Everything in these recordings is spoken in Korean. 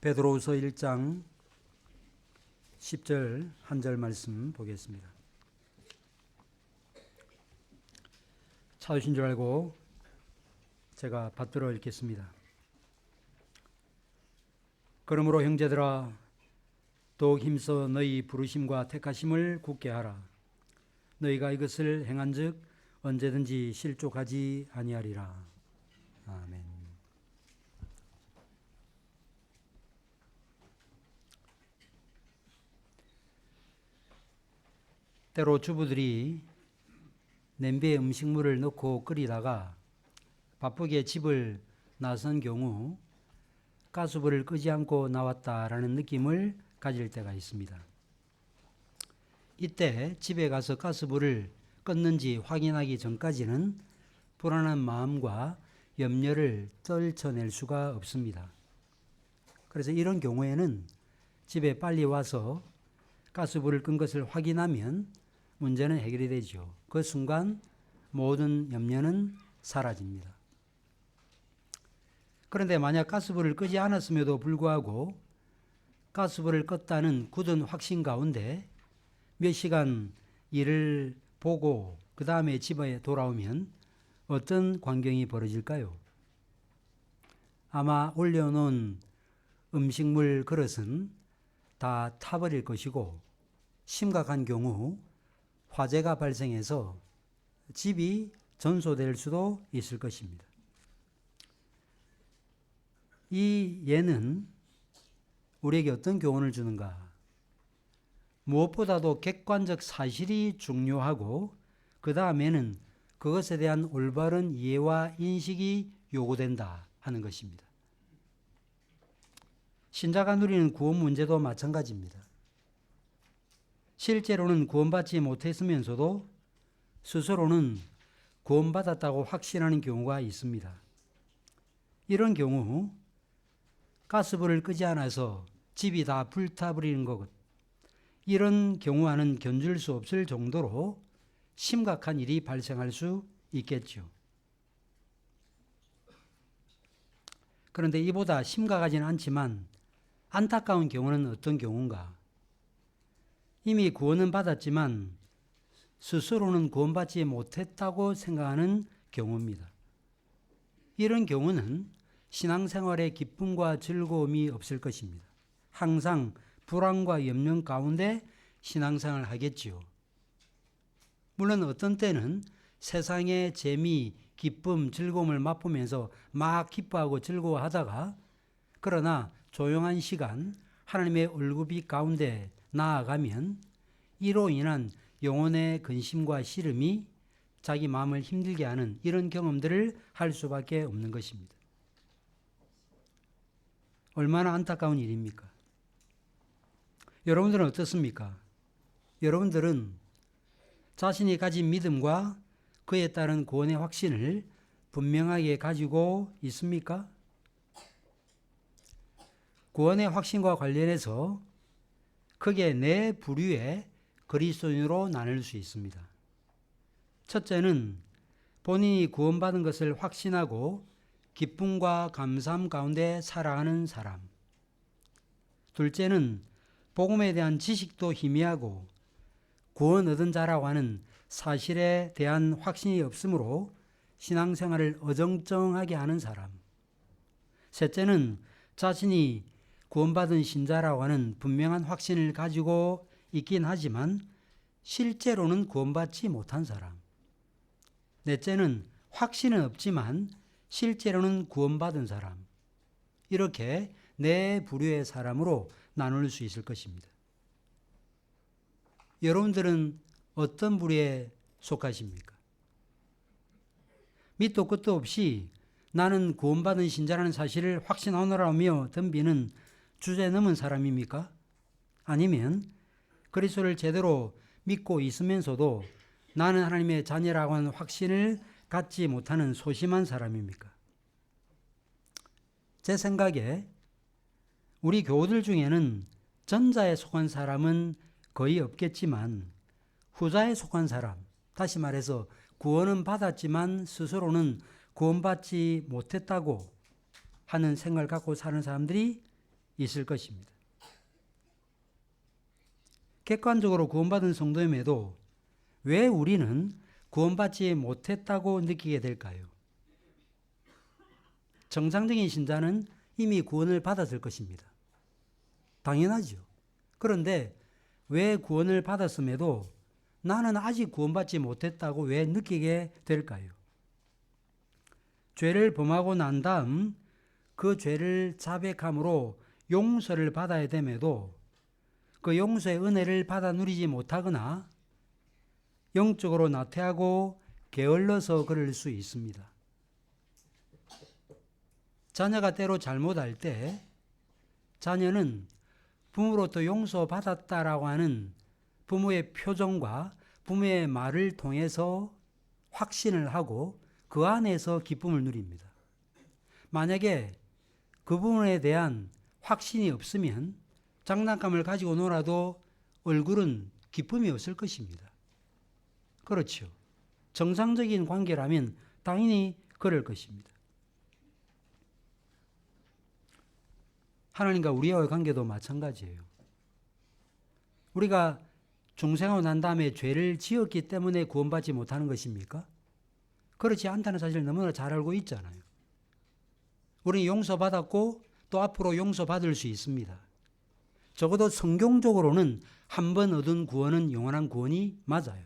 베드로후서 1장 10절 한 절 말씀 보겠습니다. 찾으신 줄 알고 제가 받들어 읽겠습니다. 그러므로 형제들아 더욱 힘써 너희 부르심과 택하심을 굳게 하라. 너희가 이것을 행한즉 언제든지 실족하지 아니하리라. 아멘. 때로 주부들이 냄비에 음식물을 넣고 끓이다가 바쁘게 집을 나선 경우 가스불을 끄지 않고 나왔다라는 느낌을 가질 때가 있습니다. 이때 집에 가서 가스불을 껐는지 확인하기 전까지는 불안한 마음과 염려를 떨쳐낼 수가 없습니다. 그래서 이런 경우에는 집에 빨리 와서 가스불을 끈 것을 확인하면 문제는 해결이 되죠. 그 순간 모든 염려는 사라집니다. 그런데 만약 가스불을 끄지 않았음에도 불구하고 가스불을 껐다는 굳은 확신 가운데 몇 시간 일을 보고 그 다음에 집에 돌아오면 어떤 광경이 벌어질까요? 아마 올려놓은 음식물 그릇은 다 타버릴 것이고 심각한 경우 화재가 발생해서 집이 전소될 수도 있을 것입니다. 이 예는 우리에게 어떤 교훈을 주는가? 무엇보다도 객관적 사실이 중요하고 그 다음에는 그것에 대한 올바른 이해와 인식이 요구된다 하는 것입니다. 신자가 누리는 구원 문제도 마찬가지입니다. 실제로는 구원받지 못했으면서도 스스로는 구원받았다고 확신하는 경우가 있습니다. 이런 경우 가스불을 끄지 않아서 집이 다 불타버리는 것, 이런 경우와는 견줄 수 없을 정도로 심각한 일이 발생할 수 있겠죠. 그런데 이보다 심각하지는 않지만 안타까운 경우는 어떤 경우인가? 이미 구원은 받았지만 스스로는 구원받지 못했다고 생각하는 경우입니다. 이런 경우는 신앙생활에 기쁨과 즐거움이 없을 것입니다. 항상 불안과 염려 가운데 신앙생활을 하겠지요. 물론 어떤 때는 세상의 재미, 기쁨, 즐거움을 맛보면서 막 기뻐하고 즐거워하다가 그러나 조용한 시간 하나님의 얼굴빛 가운데 나아가면 이로 인한 영혼의 근심과 시름이 자기 마음을 힘들게 하는 이런 경험들을 할 수밖에 없는 것입니다. 얼마나 안타까운 일입니까? 여러분들은 어떻습니까? 여러분들은 자신이 가진 믿음과 그에 따른 구원의 확신을 분명하게 가지고 있습니까? 구원의 확신과 관련해서 크게 네 부류의 그리스도인으로 나눌 수 있습니다. 첫째는 본인이 구원받은 것을 확신하고 기쁨과 감사함 가운데 살아가는 사람. 둘째는 복음에 대한 지식도 희미하고 구원 얻은 자라고 하는 사실에 대한 확신이 없으므로 신앙생활을 어정쩡하게 하는 사람. 셋째는 자신이 구원받은 신자라고 하는 분명한 확신을 가지고 있긴 하지만 실제로는 구원받지 못한 사람. 넷째는 확신은 없지만 실제로는 구원받은 사람. 이렇게 네 부류의 사람으로 나눌 수 있을 것입니다. 여러분들은 어떤 부류에 속하십니까? 밑도 끝도 없이 나는 구원받은 신자라는 사실을 확신하노라며 덤비는 주제넘은 사람입니까? 아니면 그리스도를 제대로 믿고 있으면서도 나는 하나님의 자녀라고 하는 확신을 갖지 못하는 소심한 사람입니까? 제 생각에 우리 교우들 중에는 전자에 속한 사람은 거의 없겠지만 후자에 속한 사람, 다시 말해서 구원은 받았지만 스스로는 구원받지 못했다고 하는 생각을 갖고 사는 사람들이 있을 것입니다. 객관적으로 구원받은 성도임에도 왜 우리는 구원받지 못했다고 느끼게 될까요? 정상적인 신자는 이미 구원을 받았을 것입니다. 당연하죠. 그런데 왜 구원을 받았음에도 나는 아직 구원받지 못했다고 왜 느끼게 될까요? 죄를 범하고 난 다음 그 죄를 자백함으로 용서를 받아야 됨에도 그 용서의 은혜를 받아 누리지 못하거나 영적으로 나태하고 게을러서 그럴 수 있습니다. 자녀가 때로 잘못할 때 자녀는 부모로부터 용서받았다라고 하는 부모의 표정과 부모의 말을 통해서 확신을 하고 그 안에서 기쁨을 누립니다. 만약에 그 부분에 대한 확신이 없으면 장난감을 가지고 놀아도 얼굴은 기쁨이 없을 것입니다. 그렇죠. 정상적인 관계라면 당연히 그럴 것입니다. 하나님과 우리와의 관계도 마찬가지예요. 우리가 중생하고 난 다음에 죄를 지었기 때문에 구원받지 못하는 것입니까? 그렇지 않다는 사실을 너무나 잘 알고 있잖아요. 우리는 용서받았고 또 앞으로 용서받을 수 있습니다. 적어도 성경적으로는 한 번 얻은 구원은 영원한 구원이 맞아요.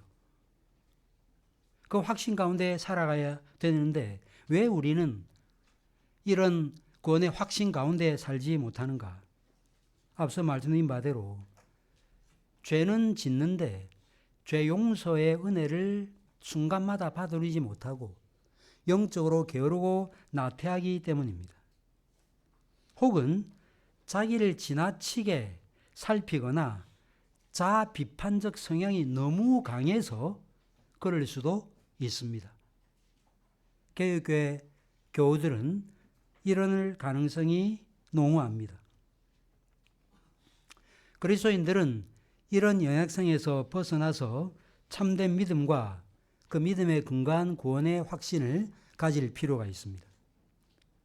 그 확신 가운데 살아가야 되는데 왜 우리는 이런 구원의 확신 가운데 살지 못하는가? 앞서 말씀드린 바대로 죄는 짓는데 죄 용서의 은혜를 순간마다 받아들이지 못하고 영적으로 게으르고 나태하기 때문입니다. 혹은 자기를 지나치게 살피거나 자아 비판적 성향이 너무 강해서 그럴 수도 있습니다. 개혁교회 교우들은 이런 가능성이 농후합니다. 그리스도인들은 이런 연약성에서 벗어나서 참된 믿음과 그 믿음에 근거한 구원의 확신을 가질 필요가 있습니다.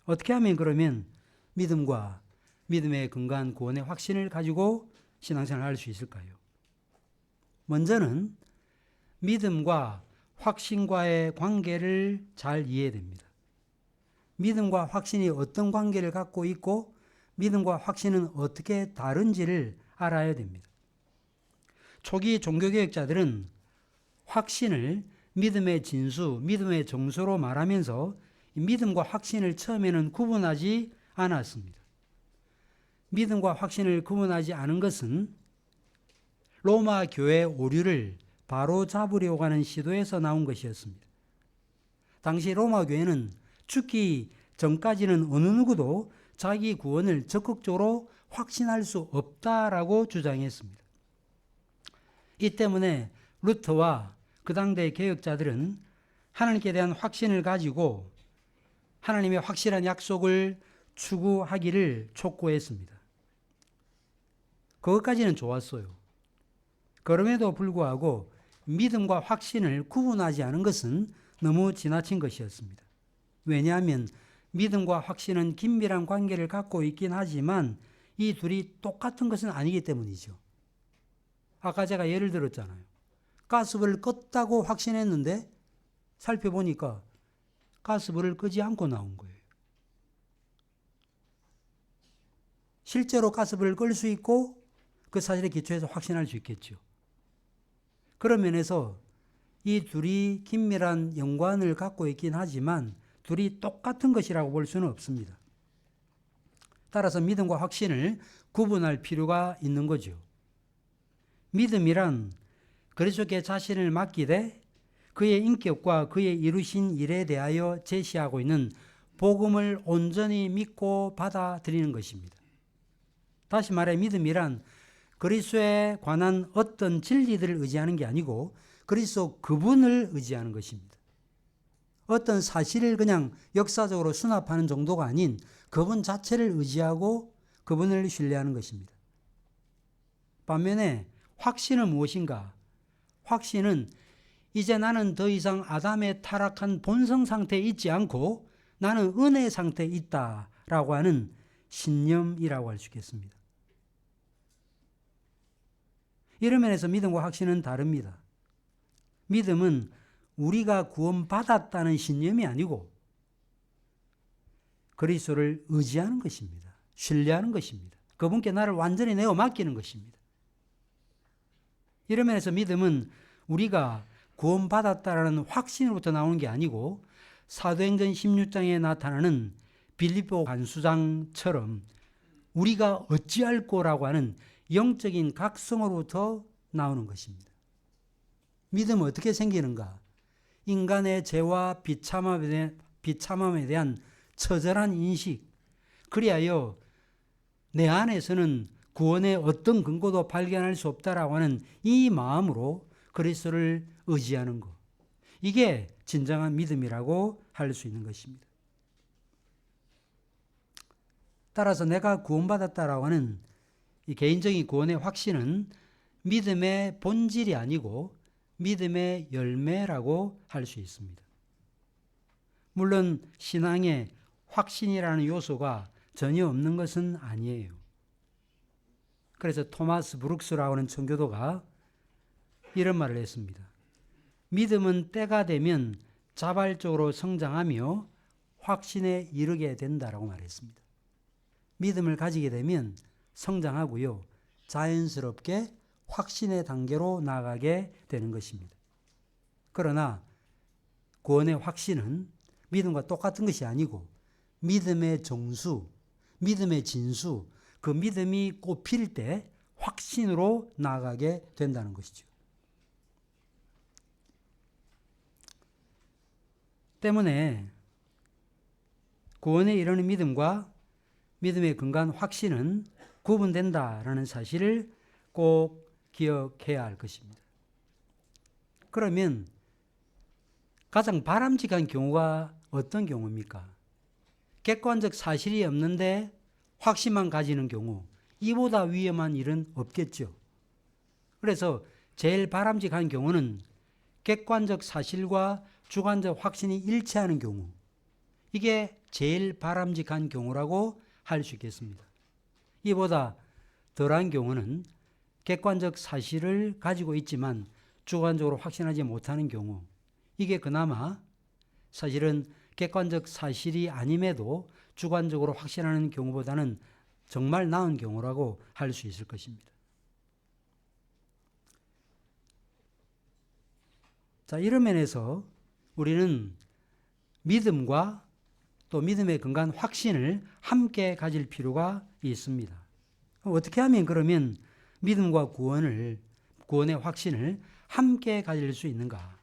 어떻게 하면 그러면 믿음과 믿음에 근거한 구원의 확신을 가지고 신앙생활을 할 수 있을까요? 먼저는 믿음과 확신과의 관계를 잘 이해해야 됩니다. 믿음과 확신이 어떤 관계를 갖고 있고 믿음과 확신은 어떻게 다른지를 알아야 됩니다. 초기 종교개혁자들은 확신을 믿음의 진수, 믿음의 정수로 말하면서 믿음과 확신을 처음에는 구분하지 않았습니다. 믿음과 확신을 구분하지 않은 것은 로마 교회 오류를 바로 잡으려고 하는 시도에서 나온 것이었습니다. 당시 로마 교회는 죽기 전까지는 어느 누구도 자기 구원을 적극적으로 확신할 수 없다라고 주장했습니다. 이 때문에 루터와 그 당대의 개혁자들은 하나님께 대한 확신을 가지고 하나님의 확실한 약속을 추구하기를 촉구했습니다. 그것까지는 좋았어요. 그럼에도 불구하고 믿음과 확신을 구분하지 않은 것은 너무 지나친 것이었습니다. 왜냐하면 믿음과 확신은 긴밀한 관계를 갖고 있긴 하지만 이 둘이 똑같은 것은 아니기 때문이죠. 아까 제가 예를 들었잖아요. 가스불을 껐다고 확신했는데 살펴보니까 가스불을 끄지 않고 나온 거예요. 실제로 가스불을 끌 수 있고 그 사실에 기초해서 확신할 수 있겠죠. 그런 면에서 이 둘이 긴밀한 연관을 갖고 있긴 하지만 둘이 똑같은 것이라고 볼 수는 없습니다. 따라서 믿음과 확신을 구분할 필요가 있는 거죠. 믿음이란 그리스도께 자신을 맡기되 그의 인격과 그의 이루신 일에 대하여 제시하고 있는 복음을 온전히 믿고 받아들이는 것입니다. 다시 말해 믿음이란 그리스도에 관한 어떤 진리들을 의지하는 게 아니고 그리스도 그분을 의지하는 것입니다. 어떤 사실을 그냥 역사적으로 수납하는 정도가 아닌 그분 자체를 의지하고 그분을 신뢰하는 것입니다. 반면에 확신은 무엇인가? 확신은 이제 나는 더 이상 아담의 타락한 본성 상태에 있지 않고 나는 은혜 상태에 있다라고 하는 신념이라고 할 수 있겠습니다. 이런 면에서 믿음과 확신은 다릅니다. 믿음은 우리가 구원받았다는 신념이 아니고 그리스도를 의지하는 것입니다. 신뢰하는 것입니다. 그분께 나를 완전히 내어 맡기는 것입니다. 이런 면에서 믿음은 우리가 구원받았다라는 확신으로부터 나오는 게 아니고 사도행전 16장에 나타나는 빌립보 간수장처럼 우리가 어찌할꼬라고 하는 영적인 각성으로부터 나오는 것입니다. 믿음은 어떻게 생기는가? 인간의 죄와 비참함에 대한 처절한 인식, 그리하여 내 안에서는 구원의 어떤 근거도 발견할 수 없다라고 하는 이 마음으로 그리스도를 의지하는 것, 이게 진정한 믿음이라고 할 수 있는 것입니다. 따라서 내가 구원받았다라고 하는 이 개인적인 구원의 확신은 믿음의 본질이 아니고 믿음의 열매라고 할 수 있습니다. 물론 신앙에 확신이라는 요소가 전혀 없는 것은 아니에요. 그래서 토마스 브룩스라고 하는 청교도가 이런 말을 했습니다. 믿음은 때가 되면 자발적으로 성장하며 확신에 이르게 된다라고 말했습니다. 믿음을 가지게 되면 성장하고요, 자연스럽게 확신의 단계로 나아가게 되는 것입니다. 그러나 구원의 확신은 믿음과 똑같은 것이 아니고 믿음의 정수, 믿음의 진수, 그 믿음이 꽃필 때 확신으로 나아가게 된다는 것이죠. 때문에 구원에 이르는 믿음과 믿음의 근간 확신은 구분된다라는 사실을 꼭 기억해야 할 것입니다. 그러면 가장 바람직한 경우가 어떤 경우입니까? 객관적 사실이 없는데 확신만 가지는 경우, 이보다 위험한 일은 없겠죠. 그래서 제일 바람직한 경우는 객관적 사실과 주관적 확신이 일치하는 경우, 이게 제일 바람직한 경우라고 할 수 있겠습니다. 이보다 덜한 경우는 객관적 사실을 가지고 있지만 주관적으로 확신하지 못하는 경우, 이게 그나마 사실은 객관적 사실이 아님에도 주관적으로 확신하는 경우보다는 정말 나은 경우라고 할 수 있을 것입니다. 자, 이런 면에서 우리는 믿음과 또 믿음의 근간 확신을 함께 가질 필요가 있습니다. 어떻게 하면 그러면 믿음과 구원의 확신을 함께 가질 수 있는가?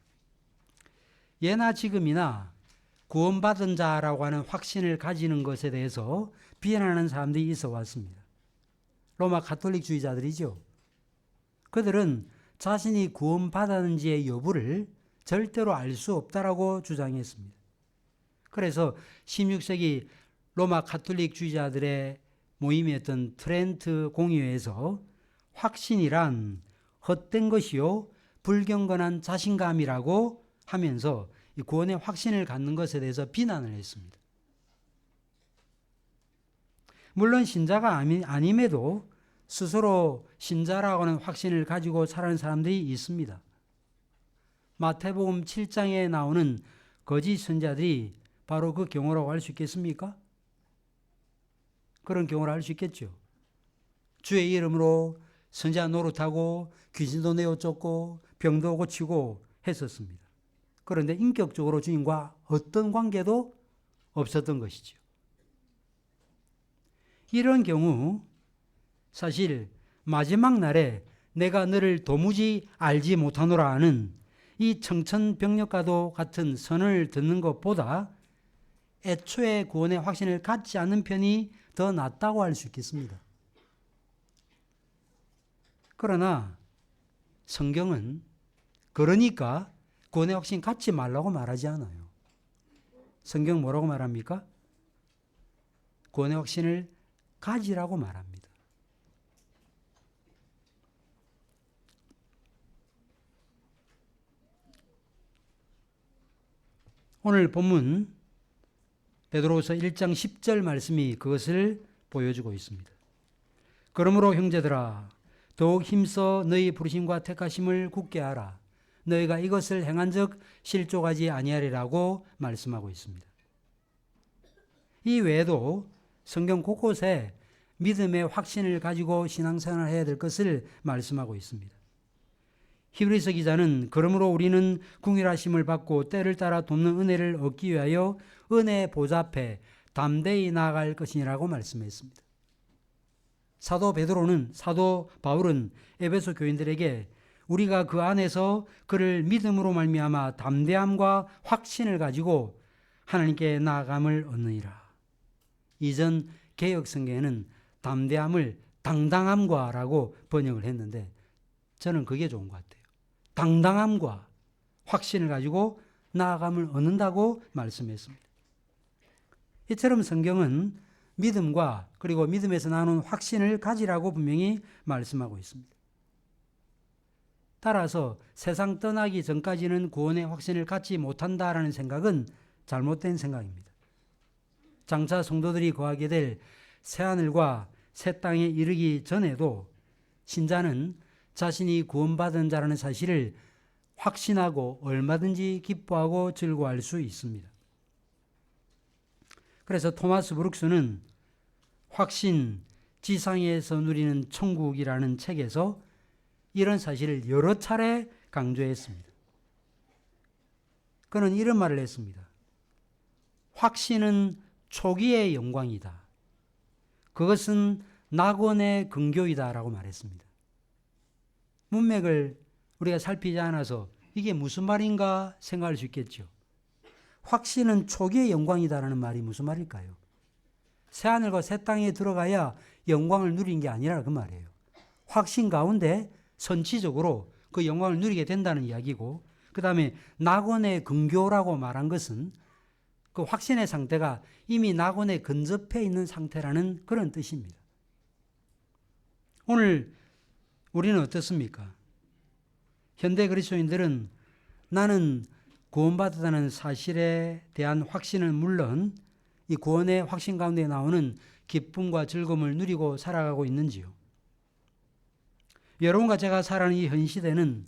예나 지금이나 구원받은 자라고 하는 확신을 가지는 것에 대해서 비난하는 사람들이 있어 왔습니다. 로마 가톨릭주의자들이죠. 그들은 자신이 구원받았는지의 여부를 절대로 알 수 없다라고 주장했습니다. 그래서 16세기 로마 가톨릭주의자들의 모임이었던 트렌트 공의회에서 확신이란 헛된 것이요 불경건한 자신감이라고 하면서 이 구원의 확신을 갖는 것에 대해서 비난을 했습니다. 물론 신자가 아님에도 스스로 신자라고 하는 확신을 가지고 살아가는 사람들이 있습니다. 마태복음 7장에 나오는 거짓 선자들이 바로 그 경우라고 할 수 있겠습니까? 그런 경우를 할 수 있겠죠. 주의 이름으로 선자 노릇하고 귀신도 내어 쫓고 병도 고치고 했었습니다. 그런데 인격적으로 주님과 어떤 관계도 없었던 것이죠. 이런 경우 사실 마지막 날에 내가 너를 도무지 알지 못하노라 하는 이 청천벽력과도 같은 선을 듣는 것보다 애초에 구원의 확신을 갖지 않는 편이 더 낫다고 할 수 있겠습니다. 그러나 성경은 그러니까 구원의 확신 갖지 말라고 말하지 않아요. 성경 뭐라고 말합니까? 구원의 확신을 가지라고 말합니다. 오늘 본문 베드로후서 1장 10절 말씀이 그것을 보여주고 있습니다. 그러므로 형제들아 더욱 힘써 너희 부르심과 택하심을 굳게 하라. 너희가 이것을 행한즉 실족하지 아니하리라고 말씀하고 있습니다. 이 외에도 성경 곳곳에 믿음의 확신을 가지고 신앙생활을 해야 될 것을 말씀하고 있습니다. 히브리서 기자는 그러므로 우리는 궁일하심을 받고 때를 따라 돕는 은혜를 얻기 위하여 은혜 보좌 앞에 담대히 나아갈 것이라고 말씀했습니다. 사도 바울은 에베소 교인들에게 우리가 그 안에서 그를 믿음으로 말미암아 담대함과 확신을 가지고 하나님께 나아감을 얻느니라. 이전 개역 성경에는 담대함을 당당함과라고 번역을 했는데 저는 그게 좋은 것 같아요. 당당함과 확신을 가지고 나아감을 얻는다고 말씀했습니다. 이처럼 성경은 믿음과 그리고 믿음에서 나오는 확신을 가지라고 분명히 말씀하고 있습니다. 따라서 세상 떠나기 전까지는 구원의 확신을 갖지 못한다라는 생각은 잘못된 생각입니다. 장차 성도들이 거하게 될 새하늘과 새 땅에 이르기 전에도 신자는 자신이 구원받은 자라는 사실을 확신하고 얼마든지 기뻐하고 즐거워할 수 있습니다. 그래서 토마스 브룩스는 확신, 지상에서 누리는 천국이라는 책에서 이런 사실을 여러 차례 강조했습니다. 그는 이런 말을 했습니다. 확신은 초기의 영광이다. 그것은 낙원의 근교이다 라고 말했습니다. 문맥을 우리가 살피지 않아서 이게 무슨 말인가 생각할 수 있겠죠. 확신은 초기의 영광이다라는 말이 무슨 말일까요? 새하늘과 새 땅에 들어가야 영광을 누린 게 아니라 그 말이에요. 확신 가운데 선치적으로 그 영광을 누리게 된다는 이야기고, 그 다음에 낙원의 근교라고 말한 것은 그 확신의 상태가 이미 낙원에 근접해 있는 상태라는 그런 뜻입니다. 오늘 우리는 어떻습니까? 현대 그리스도인들은 나는 구원받았다는 사실에 대한 확신은 물론 이 구원의 확신 가운데 나오는 기쁨과 즐거움을 누리고 살아가고 있는지요? 여러분과 제가 살아가는 이 현 시대는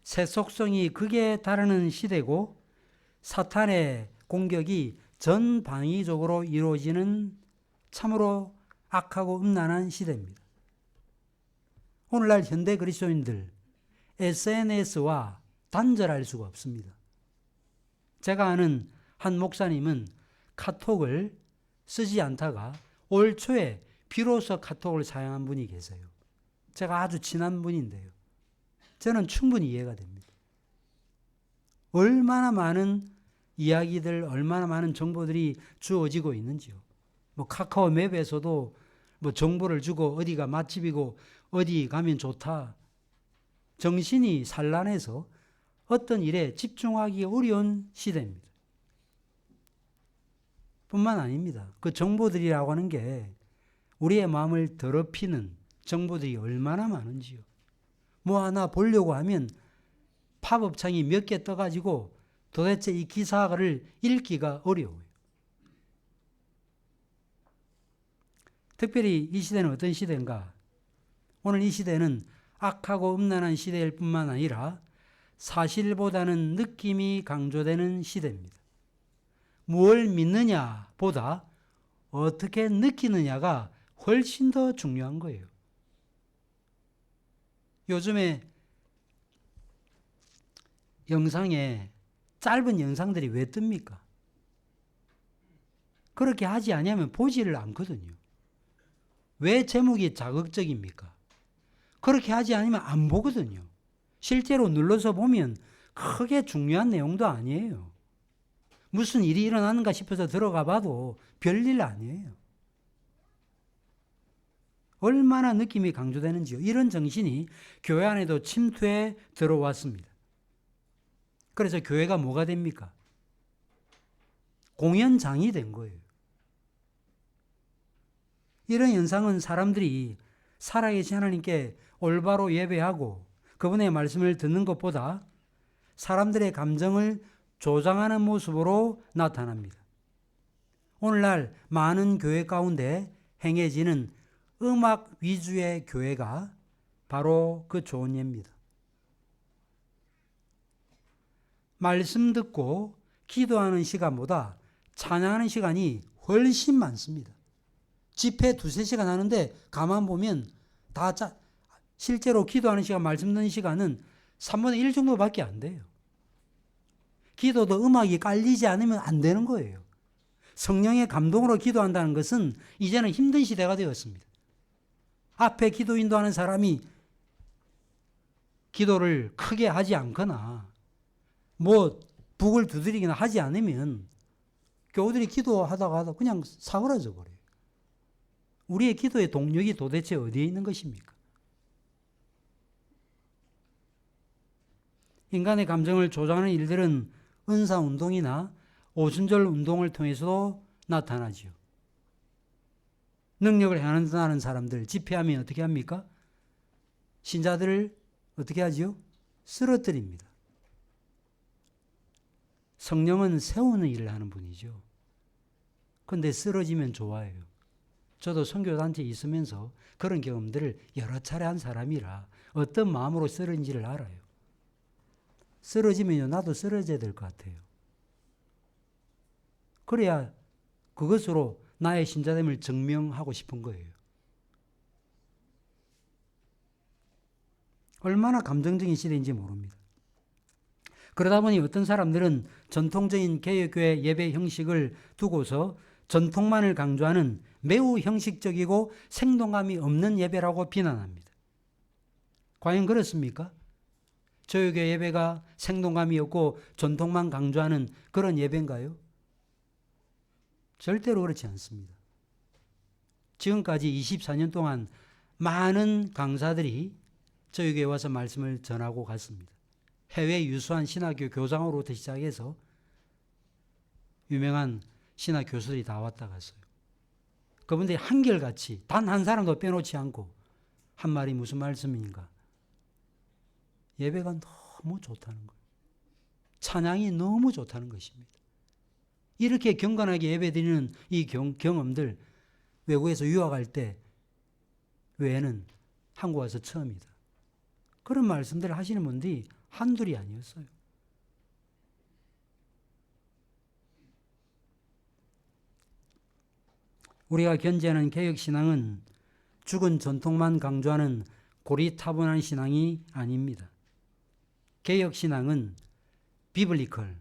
세속성이 극에 달하는 시대고 사탄의 공격이 전방위적으로 이루어지는 참으로 악하고 음란한 시대입니다. 오늘날 현대 그리스도인들 SNS와 단절할 수가 없습니다. 제가 아는 한 목사님은 카톡을 쓰지 않다가 올 초에 비로소 카톡을 사용한 분이 계세요. 제가 아주 친한 분인데요. 저는 충분히 이해가 됩니다. 얼마나 많은 이야기들, 얼마나 많은 정보들이 주어지고 있는지요. 카카오 맵에서도 정보를 주고 어디가 맛집이고 어디 가면 좋다. 정신이 산란해서 어떤 일에 집중하기 어려운 시대입니다. 뿐만 아닙니다. 그 정보들이라고 하는 게 우리의 마음을 더럽히는 정보들이 얼마나 많은지요. 뭐 하나 보려고 하면 팝업창이 몇 개 떠가지고 도대체 이 기사를 읽기가 어려워요. 특별히 이 시대는 어떤 시대인가? 오늘 이 시대는 악하고 음란한 시대일 뿐만 아니라 사실보다는 느낌이 강조되는 시대입니다. 무엇을 믿느냐 보다 어떻게 느끼느냐가 훨씬 더 중요한 거예요. 요즘에 영상에 짧은 영상들이 왜 뜹니까? 그렇게 하지 않으면 보지를 않거든요. 왜 제목이 자극적입니까? 그렇게 하지 않으면 안 보거든요. 실제로 눌러서 보면 크게 중요한 내용도 아니에요. 무슨 일이 일어나는가 싶어서 들어가 봐도 별일 아니에요. 얼마나 느낌이 강조되는지요. 이런 정신이 교회 안에도 침투해 들어왔습니다. 그래서 교회가 뭐가 됩니까? 공연장이 된 거예요. 이런 현상은 사람들이 살아계신 하나님께 올바로 예배하고 그분의 말씀을 듣는 것보다 사람들의 감정을 조장하는 모습으로 나타납니다. 오늘날 많은 교회 가운데 행해지는 음악 위주의 교회가 바로 그 좋은 예입니다. 말씀 듣고 기도하는 시간보다 찬양하는 시간이 훨씬 많습니다. 집회 2-3시간 하는데 가만 보면 실제로 기도하는 시간, 말씀 듣는 시간은 3분의 1 정도밖에 안 돼요. 기도도 음악이 깔리지 않으면 안 되는 거예요. 성령의 감동으로 기도한다는 것은 이제는 힘든 시대가 되었습니다. 앞에 기도 인도하는 사람이 기도를 크게 하지 않거나 북을 두드리거나 하지 않으면 교우들이 기도하다가 그냥 사그라져 버려요. 우리의 기도의 동력이 도대체 어디에 있는 것입니까? 인간의 감정을 조장하는 일들은 은사운동이나 오순절 운동을 통해서도 나타나죠. 능력을 행한다는 사람들 집회하면 어떻게 합니까? 신자들을 어떻게 하지요? 쓰러뜨립니다. 성령은 세우는 일을 하는 분이죠. 그런데 쓰러지면 좋아해요. 저도 선교단체에 있으면서 그런 경험들을 여러 차례 한 사람이라 어떤 마음으로 쓰러진지를 알아요. 쓰러지면요, 나도 쓰러져야 될 것 같아요. 그래야 그것으로 나의 신자됨을 증명하고 싶은 거예요. 얼마나 감정적인 시대인지 모릅니다. 그러다 보니 어떤 사람들은 전통적인 개혁교회 예배 형식을 두고서 전통만을 강조하는 매우 형식적이고 생동감이 없는 예배라고 비난합니다. 과연 그렇습니까? 저희교회 예배가 생동감이 없고 전통만 강조하는 그런 예배인가요? 절대로 그렇지 않습니다. 지금까지 24년 동안 많은 강사들이 저희 교회에 와서 말씀을 전하고 갔습니다. 해외 유수한 신학교 교장으로부터 시작해서 유명한 신학 교수들이 다 왔다 갔어요. 그분들이 한결같이 단 한 사람도 빼놓지 않고 한 말이 무슨 말씀인가? 예배가 너무 좋다는 거예요. 찬양이 너무 좋다는 것입니다. 이렇게 경건하게 예배드리는 이 경험들 외국에서 유학할 때 외에는 한국 와서 처음이다. 그런 말씀들을 하시는 분들이 한둘이 아니었어요. 우리가 견지하는 개혁신앙은 죽은 전통만 강조하는 고리타분한 신앙이 아닙니다. 개혁신앙은 비블리컬,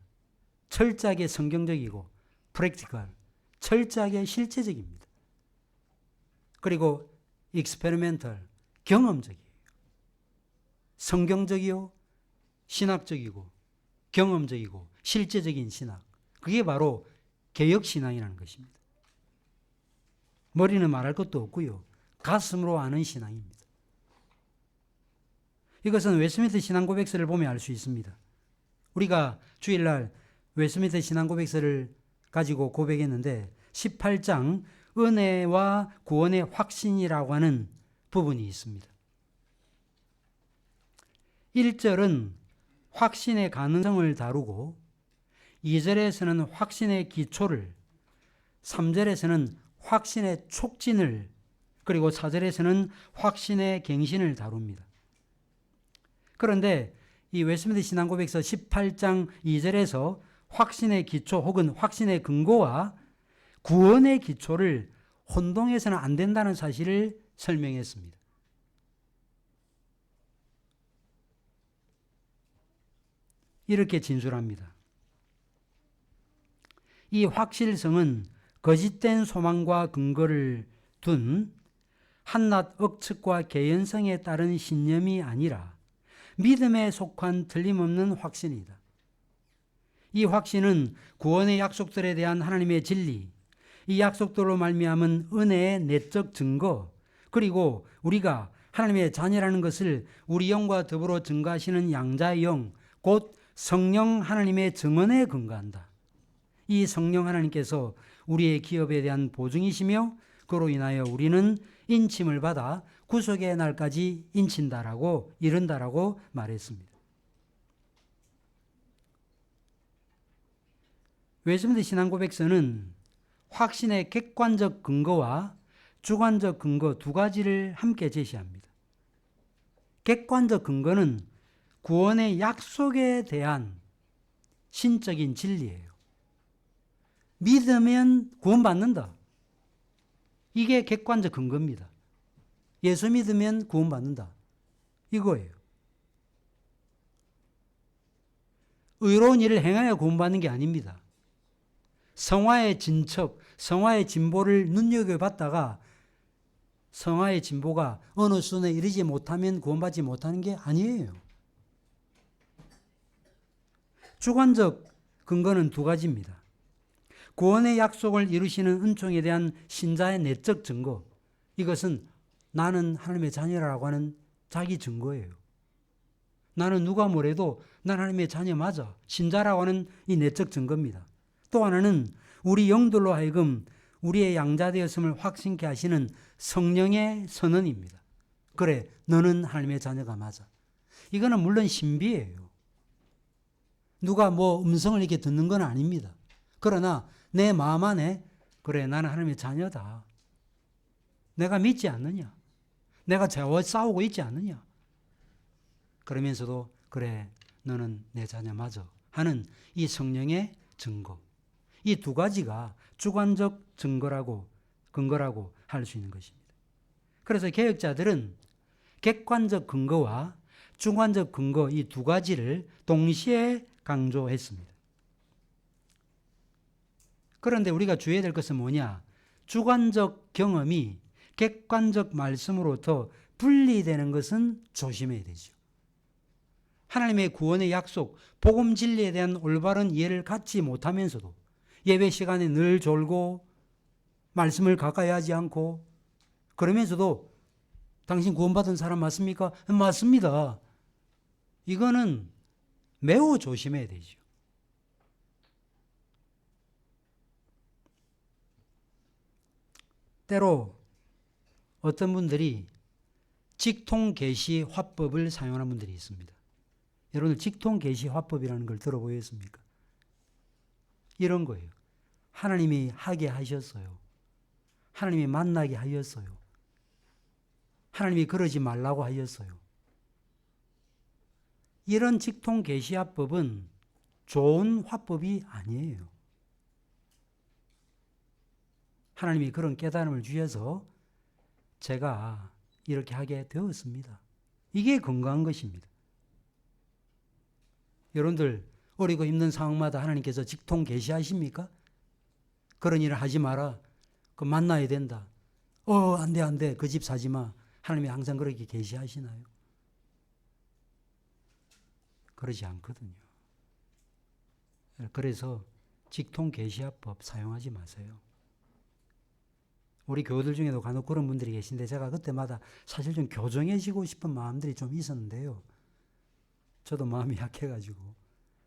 철저하게 성경적이고 프랙티컬, 철저하게 실제적입니다. 그리고 익스페리멘털, 경험적이에요. 성경적이요, 신학적이고 경험적이고 실제적인 신학. 그게 바로 개혁신앙이라는 것입니다. 머리는 말할 것도 없고요. 가슴으로 아는 신앙입니다. 이것은 웨스트민스터 신앙고백서를 보면 알 수 있습니다. 우리가 주일날 웨스트민스터 신앙고백서를 가지고 고백했는데 18장 은혜와 구원의 확신이라고 하는 부분이 있습니다. 1절은 확신의 가능성을 다루고 2절에서는 확신의 기초를, 3절에서는 확신의 촉진을, 그리고 4절에서는 확신의 갱신을 다룹니다. 그런데 이 웨스트민스터 신앙고백서 18장 2절에서 확신의 기초 혹은 확신의 근거와 구원의 기초를 혼동해서는 안 된다는 사실을 설명했습니다. 이렇게 진술합니다. 이 확실성은 거짓된 소망과 근거를 둔 한낱 억측과 개연성에 따른 신념이 아니라 믿음에 속한 틀림없는 확신이다. 이 확신은 구원의 약속들에 대한 하나님의 진리, 이 약속들로 말미암은 은혜의 내적 증거, 그리고 우리가 하나님의 자녀라는 것을 우리 영과 더불어 증거하시는 양자의 영, 곧 성령 하나님의 증언에 근거한다. 이 성령 하나님께서 우리의 기업에 대한 보증이시며 그로 인하여 우리는 인침을 받아 구속의 날까지 인친다라고 이른다라고 말했습니다. 웨스트민스터 신앙고백서는 확신의 객관적 근거와 주관적 근거 두 가지를 함께 제시합니다. 객관적 근거는 구원의 약속에 대한 신적인 진리예요. 믿으면 구원받는다. 이게 객관적 근거입니다. 예수 믿으면 구원받는다. 이거예요. 의로운 일을 행하여 구원받는 게 아닙니다. 성화의 진척, 성화의 진보를 눈여겨봤다가 성화의 진보가 어느 수준에 이르지 못하면 구원받지 못하는 게 아니에요. 주관적 근거는 두 가지입니다. 구원의 약속을 이루시는 은총에 대한 신자의 내적 증거. 이것은 나는 하나님의 자녀라고 하는 자기 증거예요. 나는 누가 뭐래도 난 하나님의 자녀 맞아. 신자라고 하는 이 내적 증거입니다. 또 하나는 우리 영들로 하여금 우리의 양자되었음을 확신케 하시는 성령의 선언입니다. 그래, 너는 하나님의 자녀가 맞아. 이거는 물론 신비예요. 누가 뭐 음성을 이렇게 듣는 건 아닙니다. 그러나 내 마음 안에 그래, 나는 하나님의 자녀다. 내가 믿지 않느냐? 내가 죄와 싸우고 있지 않느냐? 그러면서도 그래, 너는 내 자녀 맞아 하는 이 성령의 증거. 이 두 가지가 주관적 증거라고 근거라고 할 수 있는 것입니다. 그래서 개혁자들은 객관적 근거와 주관적 근거 이 두 가지를 동시에 강조했습니다. 그런데 우리가 주의해야 될 것은 뭐냐? 주관적 경험이 객관적 말씀으로부터 분리되는 것은 조심해야 되죠. 하나님의 구원의 약속, 복음 진리에 대한 올바른 이해를 갖지 못하면서도 예배 시간에 늘 졸고 말씀을 가까이 하지 않고 그러면서도 당신 구원받은 사람 맞습니까? 맞습니다. 이거는 매우 조심해야 되죠. 때로 어떤 분들이 직통계시 화법을 사용하는 분들이 있습니다. 여러분들 직통계시 화법이라는 걸 들어보셨습니까? 이런 거예요. 하나님이 하게 하셨어요. 하나님이 만나게 하셨어요. 하나님이 그러지 말라고 하셨어요. 이런 직통계시 화법은 좋은 화법이 아니에요. 하나님이 그런 깨달음을 주셔서 제가 이렇게 하게 되었습니다. 이게 건강한 것입니다. 여러분들 어리고 힘든 상황마다 하나님께서 직통 계시하십니까? 그런 일을 하지 마라. 그 만나야 된다. 안 돼. 그 집 사지 마. 하나님이 항상 그렇게 계시하시나요? 그러지 않거든요. 그래서 직통 계시화법 사용하지 마세요. 우리 교우들 중에도 간혹 그런 분들이 계신데 제가 그때마다 사실 좀 교정해지고 싶은 마음들이 좀 있었는데요. 저도 마음이 약해가지고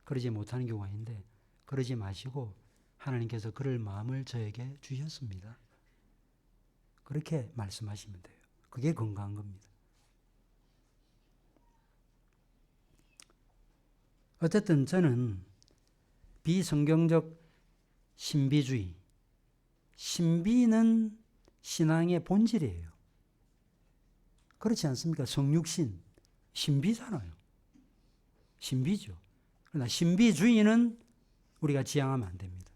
그러지 못하는 경우가 있는데 그러지 마시고 하나님께서 그럴 마음을 저에게 주셨습니다. 그렇게 말씀하시면 돼요. 그게 건강한 겁니다. 어쨌든 저는 비성경적 신비주의, 신비는 신앙의 본질이에요. 그렇지 않습니까? 성육신, 신비잖아요. 신비죠. 그러나 신비주의는 우리가 지향하면 안 됩니다.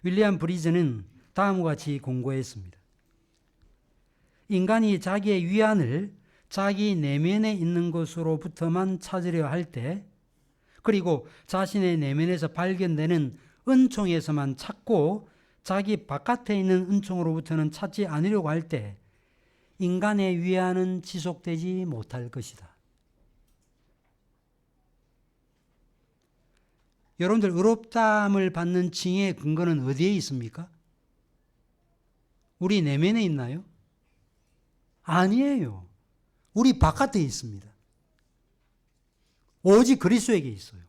윌리엄 브리즈는 다음과 같이 공고했습니다. 인간이 자기의 위안을 자기 내면에 있는 것으로부터만 찾으려 할 때, 그리고 자신의 내면에서 발견되는 은총에서만 찾고 자기 바깥에 있는 은총으로부터는 찾지 않으려고 할 때 인간의 위안은 지속되지 못할 것이다. 여러분들 의롭다함을 받는 칭의 근거는 어디에 있습니까? 우리 내면에 있나요? 아니에요. 우리 바깥에 있습니다. 오직 그리스도에게 있어요.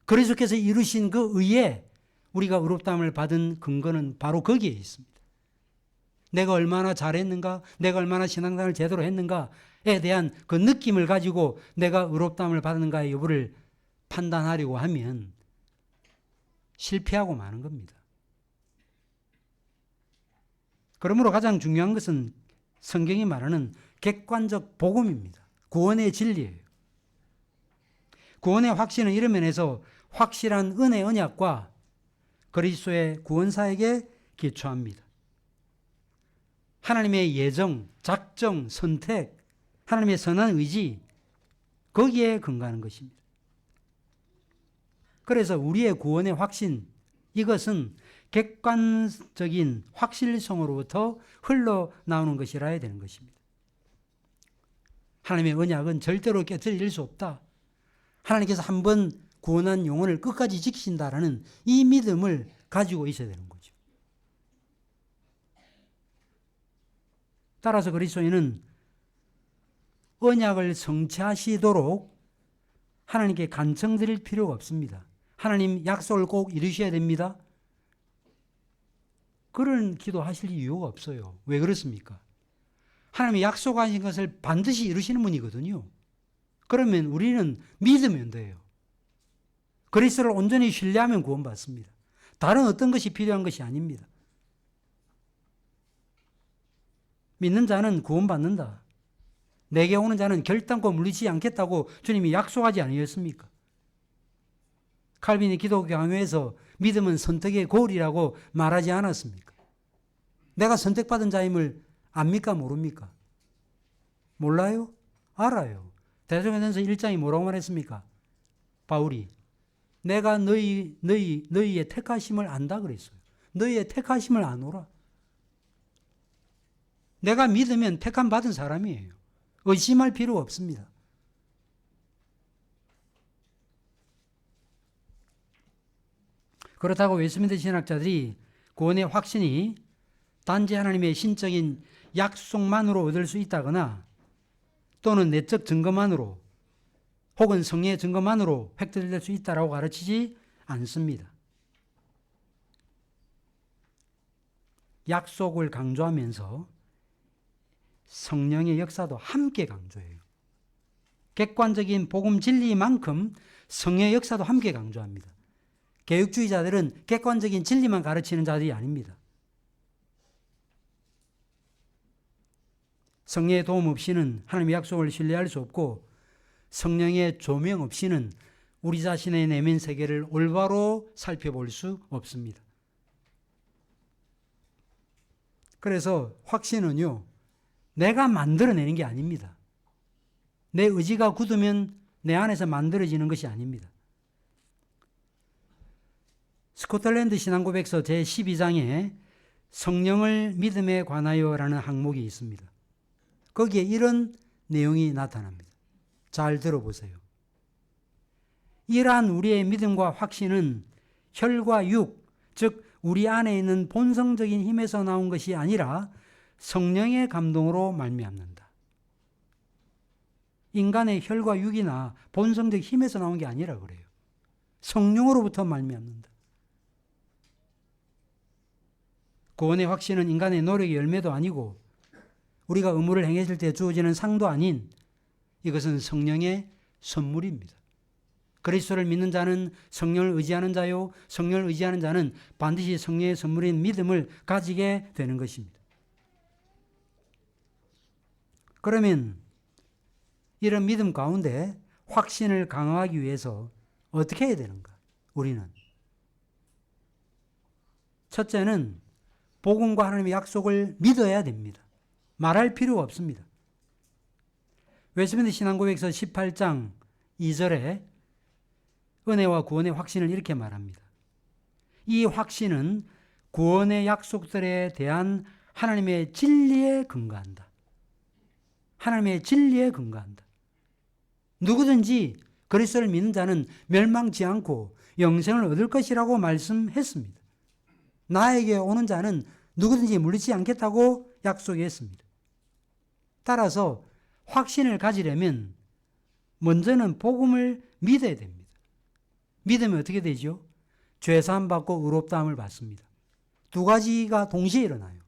그리스도께서 이루신 그 의에 우리가 의롭다함을 받은 근거는 바로 거기에 있습니다. 내가 얼마나 잘했는가, 내가 얼마나 신앙생활을 제대로 했는가에 대한 그 느낌을 가지고 내가 의롭다함을 받는가의 여부를 판단하려고 하면 실패하고 마는 겁니다. 그러므로 가장 중요한 것은 성경이 말하는 객관적 복음입니다. 구원의 진리예요. 구원의 확신은 이런 면에서 확실한 은혜 언약과 그리스도의 구원사에게 기초합니다. 하나님의 예정, 작정, 선택, 하나님의 선한 의지, 거기에 근거하는 것입니다. 그래서 우리의 구원의 확신, 이것은 객관적인 확실성으로부터 흘러나오는 것이라 해야 되는 것입니다. 하나님의 언약은 절대로 깨트릴 수 없다. 하나님께서 한번 구원한 영혼을 끝까지 지키신다라는 이 믿음을 가지고 있어야 되는 거죠. 따라서 그리스도인은 언약을 성취하시도록 하나님께 간청드릴 필요가 없습니다. 하나님 약속을 꼭 이루셔야 됩니다. 그런 기도하실 이유가 없어요. 왜 그렇습니까? 하나님이 약속하신 것을 반드시 이루시는 분이거든요. 그러면 우리는 믿으면 돼요. 그리스도를 온전히 신뢰하면 구원받습니다. 다른 어떤 것이 필요한 것이 아닙니다. 믿는 자는 구원받는다. 내게 오는 자는 결단코 물리치지 않겠다고 주님이 약속하지 아니었습니까? 칼빈이 기독교 강요에서 믿음은 선택의 고울이라고 말하지 않았습니까? 내가 선택받은 자임을 압니까? 모릅니까? 몰라요? 알아요. 대사도행전서 1장이 뭐라고 말했습니까? 바울이 내가 너희의 택하심을 안다 그랬어요. 너희의 택하심을 아노라. 내가 믿으면 택함 받은 사람이에요. 의심할 필요 없습니다. 그렇다고 웨스민스터 신학자들이 구원의 확신이 단지 하나님의 신적인 약속만으로 얻을 수 있다거나 또는 내적 증거만으로 혹은 성령의 증거만으로 획득될 수 있다라고 가르치지 않습니다. 약속을 강조하면서 성령의 역사도 함께 강조해요. 객관적인 복음 진리만큼 성령의 역사도 함께 강조합니다. 개혁주의자들은 객관적인 진리만 가르치는 자들이 아닙니다. 성령의 도움 없이는 하나님의 약속을 신뢰할 수 없고 성령의 조명 없이는 우리 자신의 내면 세계를 올바로 살펴볼 수 없습니다. 그래서 확신은요, 내가 만들어내는 게 아닙니다. 내 의지가 굳으면 내 안에서 만들어지는 것이 아닙니다. 스코틀랜드 신앙고백서 제12장에 성령을 믿음에 관하여라는 항목이 있습니다. 거기에 이런 내용이 나타납니다. 잘 들어보세요. 이러한 우리의 믿음과 확신은 혈과 육, 즉 우리 안에 있는 본성적인 힘에서 나온 것이 아니라 성령의 감동으로 말미암는다. 인간의 혈과 육이나 본성적 힘에서 나온 게 아니라 그래요. 성령으로부터 말미암는다. 구원의 확신은 인간의 노력의 열매도 아니고 우리가 의무를 행했을 때 주어지는 상도 아닌 이것은 성령의 선물입니다. 그리스도를 믿는 자는 성령을 의지하는 자요, 성령을 의지하는 자는 반드시 성령의 선물인 믿음을 가지게 되는 것입니다. 그러면 이런 믿음 가운데 확신을 강화하기 위해서 어떻게 해야 되는가? 우리는 첫째는 복음과 하나님의 약속을 믿어야 됩니다. 말할 필요가 없습니다. 웨스민스터 신앙고백서 18장 2절에 은혜와 구원의 확신을 이렇게 말합니다. 이 확신은 구원의 약속들에 대한 하나님의 진리에 근거한다. 하나님의 진리에 근거한다. 누구든지 그리스도를 믿는 자는 멸망치 않고 영생을 얻을 것이라고 말씀했습니다. 나에게 오는 자는 누구든지 물리치지 않겠다고 약속했습니다. 따라서 확신을 가지려면 먼저는 복음을 믿어야 됩니다. 믿으면 어떻게 되죠? 죄사함 받고 의롭다함을 받습니다. 두 가지가 동시에 일어나요.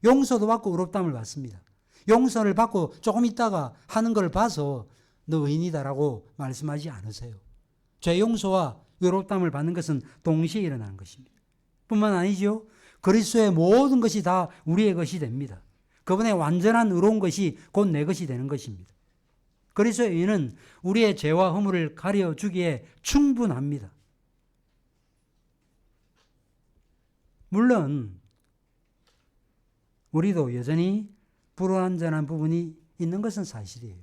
용서도 받고 의롭다함을 받습니다. 용서를 받고 조금 있다가 하는 걸 봐서 너 의인이다라고 말씀하지 않으세요. 죄 용서와 의롭다함을 받는 것은 동시에 일어나는 것입니다. 뿐만 아니죠. 그리스도의 모든 것이 다 우리의 것이 됩니다. 그분의 완전한 의로운 것이 곧 내 것이 되는 것입니다. 그리스도의 의는 우리의 죄와 허물을 가려주기에 충분합니다. 물론 우리도 여전히 불완전한 부분이 있는 것은 사실이에요.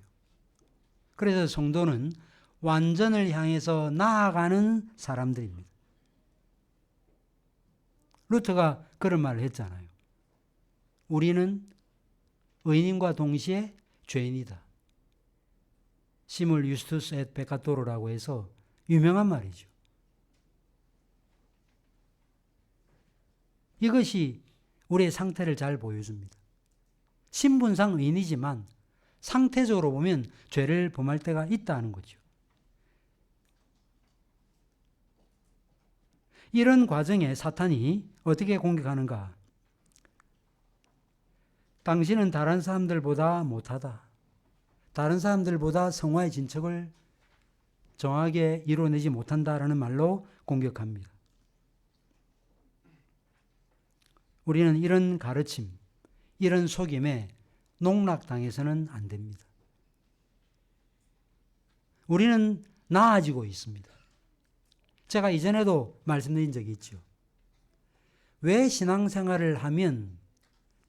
그래서 성도는 완전을 향해서 나아가는 사람들입니다. 루터가 그런 말을 했잖아요. 우리는 의인과 동시에 죄인이다. 시물 유스투스 앳 페카토로라고 해서 유명한 말이죠. 이것이 우리의 상태를 잘 보여줍니다. 신분상 의인이지만 상태적으로 보면 죄를 범할 때가 있다는 거죠. 이런 과정에 사탄이 어떻게 공격하는가? 당신은 다른 사람들보다 못하다. 다른 사람들보다 성화의 진척을 정확하게 이루어내지 못한다라는 말로 공격합니다. 우리는 이런 가르침, 이런 속임에 농락당해서는 안 됩니다. 우리는 나아지고 있습니다. 제가 이전에도 말씀드린 적이 있죠. 왜 신앙생활을 하면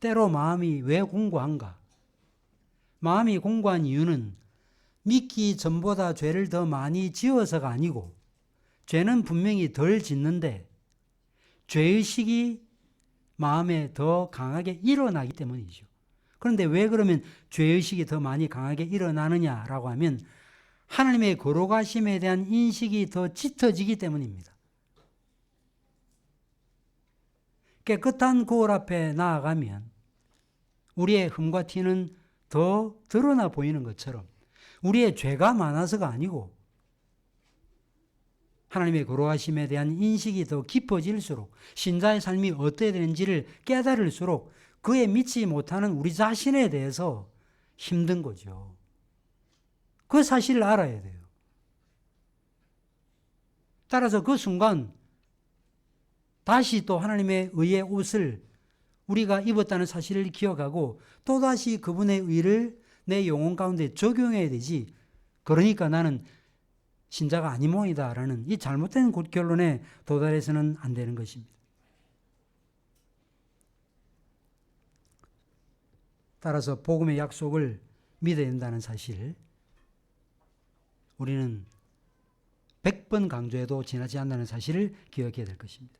때로 마음이 왜 공고한가? 마음이 공고한 이유는 믿기 전보다 죄를 더 많이 지어서가 아니고 죄는 분명히 덜 짓는데 죄의식이 마음에 더 강하게 일어나기 때문이죠. 그런데 왜 그러면 죄의식이 더 많이 강하게 일어나느냐라고 하면 하나님의 거룩하심에 대한 인식이 더 짙어지기 때문입니다. 깨끗한 거울 앞에 나아가면 우리의 흠과 티는 더 드러나 보이는 것처럼 우리의 죄가 많아서가 아니고 하나님의 거룩하심에 대한 인식이 더 깊어질수록 신자의 삶이 어떻게 되는지를 깨달을수록 그에 미치지 못하는 우리 자신에 대해서 힘든 거죠. 그 사실을 알아야 돼요. 따라서 그 순간 다시 또 하나님의 의의 옷을 우리가 입었다는 사실을 기억하고 또다시 그분의 의를 내 영혼 가운데 적용해야 되지. 그러니까 나는 신자가 아니 모이다라는 이 잘못된 결론에 도달해서는 안 되는 것입니다. 따라서 복음의 약속을 믿어야 된다는 사실, 우리는 100번 강조해도 지나지 않는다는 사실을 기억해야 될 것입니다.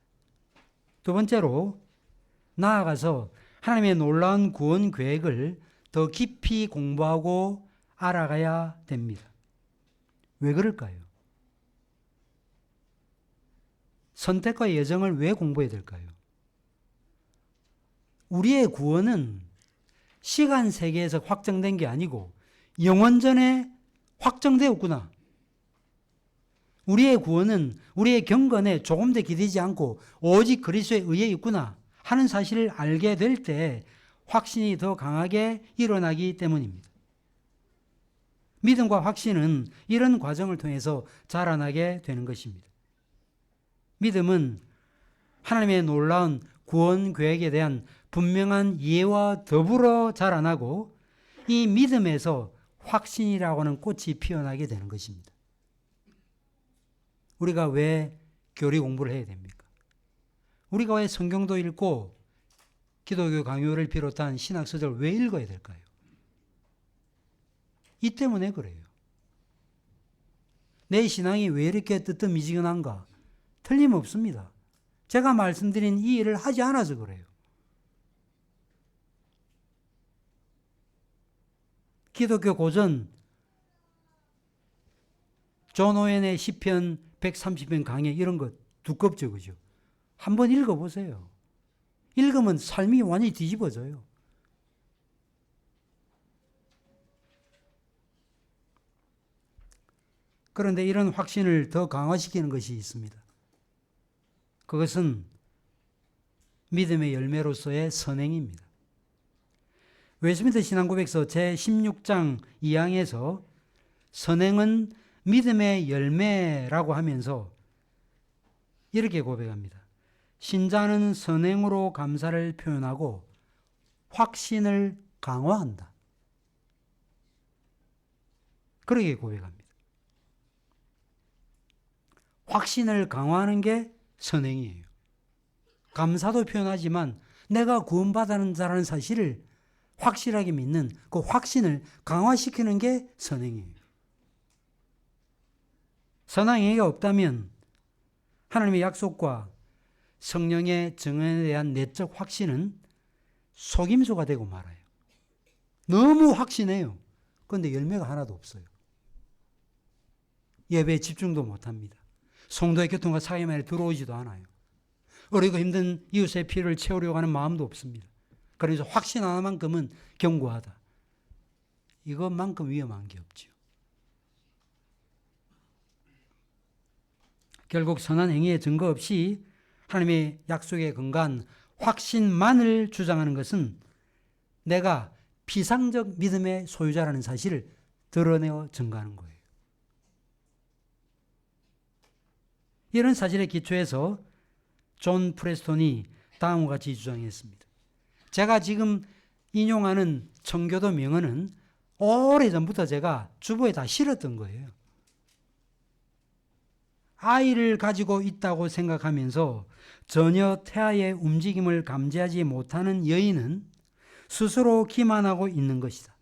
두 번째로 나아가서 하나님의 놀라운 구원 계획을 더 깊이 공부하고 알아가야 됩니다. 왜 그럴까요? 선택과 예정을 왜 공부해야 될까요? 우리의 구원은 시간 세계에서 확정된 게 아니고 영원전에 확정되었구나. 우리의 구원은 우리의 경건에 조금 더 기대지 않고 오직 그리스도의 의에 있구나 하는 사실을 알게 될 때 확신이 더 강하게 일어나기 때문입니다. 믿음과 확신은 이런 과정을 통해서 자라나게 되는 것입니다. 믿음은 하나님의 놀라운 구원 계획에 대한 분명한 이해와 더불어 자라나고 이 믿음에서 확신이라고 하는 꽃이 피어나게 되는 것입니다. 우리가 왜 교리 공부를 해야 됩니까? 우리가 왜 성경도 읽고 기독교 강요를 비롯한 신학서적을 왜 읽어야 될까요? 이 때문에 그래요. 내 신앙이 왜 이렇게 뜨뜻미지근한가? 틀림없습니다. 제가 말씀드린 이 일을 하지 않아서 그래요. 기독교 고전 존 오웬의 시편 130편 강해 이런 거 두껍죠, 그죠? 한번 읽어보세요. 읽으면 삶이 완전히 뒤집어져요. 그런데 이런 확신을 더 강화시키는 것이 있습니다. 그것은 믿음의 열매로서의 선행입니다. 웨스민스터 신앙고백서 제16장 2항에서 선행은 믿음의 열매라고 하면서 이렇게 고백합니다. 신자는 선행으로 감사를 표현하고 확신을 강화한다. 그렇게 고백합니다. 확신을 강화하는 게 선행이에요. 감사도 표현하지만 내가 구원받는 자라는 사실을 확실하게 믿는 그 확신을 강화시키는 게 선행이에요. 선행행위가 없다면 하나님의 약속과 성령의 증언에 대한 내적 확신은 속임수가 되고 말아요. 너무 확신해요. 그런데 열매가 하나도 없어요. 예배에 집중도 못합니다. 성도의 교통과 사귐 안에 들어오지도 않아요. 어리고 힘든 이웃의 필요를 채우려고 하는 마음도 없습니다. 그래서 확신 하나만큼은 견고하다. 이것만큼 위험한 게 없죠. 결국 선한 행위의 증거 없이 하나님의 약속에 근거한 확신만을 주장하는 것은 내가 피상적 믿음의 소유자라는 사실을 드러내어 증거하는 거예요. 이런 사실에 기초해서 존 프레스톤이 다음과 같이 주장했습니다. 제가 지금 인용하는 청교도 명언은 오래전부터 제가 주보에 다 실었던 거예요. 아이를 가지고 있다고 생각하면서 전혀 태아의 움직임을 감지하지 못하는 여인은 스스로 기만하고 있는 것이다.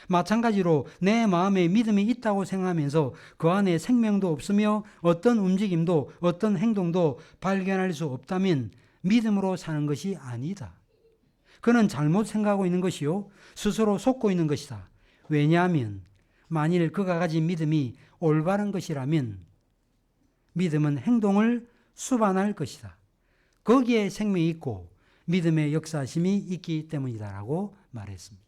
마찬가지로 내 마음에 믿음이 있다고 생각하면서 그 안에 생명도 없으며 어떤 움직임도 어떤 행동도 발견할 수 없다면 믿음으로 사는 것이 아니다. 그는 잘못 생각하고 있는 것이요 스스로 속고 있는 것이다. 왜냐하면 만일 그가 가진 믿음이 올바른 것이라면 믿음은 행동을 수반할 것이다. 거기에 생명이 있고 믿음의 역사심이 있기 때문이다라고 말했습니다.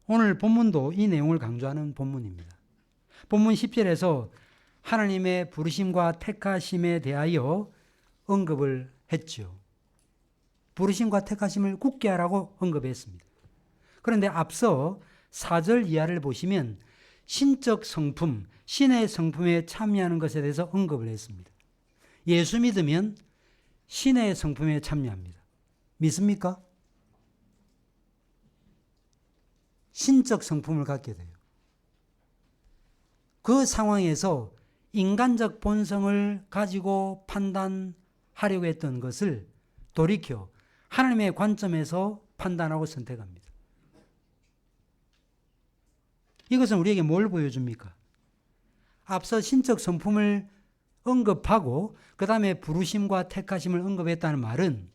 오늘 본문도 이 내용을 강조하는 본문입니다. 본문 10절에서 하나님의 부르심과 택하심에 대하여 언급을 했죠. 부르심과 택하심을 굳게 하라고 언급했습니다. 그런데 앞서 4절 이하를 보시면 신적 성품, 신의 성품에 참여하는 것에 대해서 언급을 했습니다. 예수 믿으면 신의 성품에 참여합니다. 믿습니까? 신적 성품을 갖게 돼요. 그 상황에서 인간적 본성을 가지고 판단하려고 했던 것을 돌이켜 하나님의 관점에서 판단하고 선택합니다. 이것은 우리에게 뭘 보여줍니까? 앞서 신적 성품을 언급하고 그 다음에 부르심과 택하심을 언급했다는 말은